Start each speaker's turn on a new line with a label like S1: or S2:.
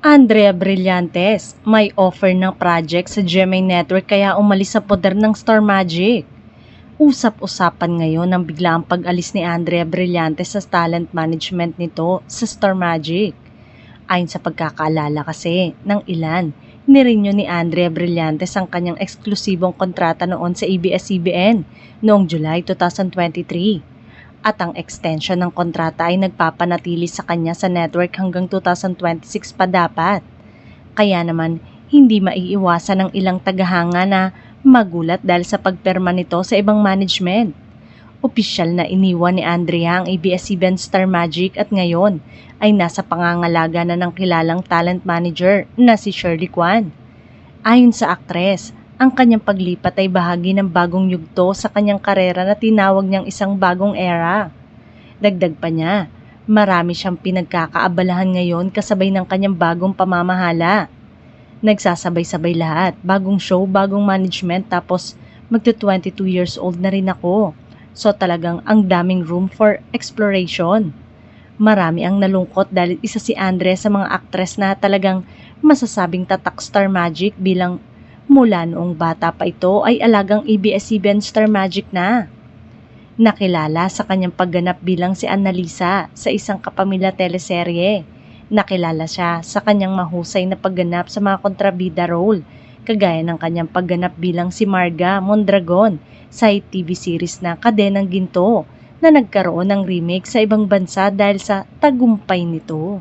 S1: Andrea Brillantes, may offer ng project sa GMA Network kaya umalis sa poder ng Star Magic. Usap-usapan ngayon ang biglaang pag-alis ni Andrea Brillantes sa talent management nito sa Star Magic. Ayon sa pagkakaalala kasi ng ilan, nirenew ni Andrea Brillantes ang kanyang eksklusibong kontrata noon sa ABS-CBN noong July 2023. At ang extension ng kontrata ay nagpapanatili sa kanya sa network hanggang 2026 pa dapat. Kaya naman, hindi maiiwasan ng ilang tagahanga na magulat dahil sa pagperma nito sa ibang management. Opisyal na iniwan ni Andrea ang ABS-CBN Star Magic at ngayon ay nasa pangangalaga na ng kilalang talent manager na si Shirley Kwan. Ayon sa aktres, ang kanyang paglipat ay bahagi ng bagong yugto sa kanyang karera na tinawag niyang isang bagong era. Dagdag pa niya, marami siyang pinagkakaabalahan ngayon kasabay ng kanyang bagong pamamahala. Nagsasabay-sabay lahat, bagong show, bagong management, tapos magto-22 years old na rin ako. So talagang ang daming room for exploration. Marami ang nalungkot dahil isa si Andre sa mga aktres na talagang masasabing tatak Star Magic bilang mula noong bata pa ito ay alagang ABS-CBN Star Magic na. Nakilala sa kanyang pagganap bilang si Annalisa sa isang kapamilya teleserye. Nakilala siya sa kanyang mahusay na pagganap sa mga kontrabida role, kagaya ng kanyang pagganap bilang si Marga Mondragon sa TV series na Kadenang Ginto na nagkaroon ng remake sa ibang bansa dahil sa tagumpay nito.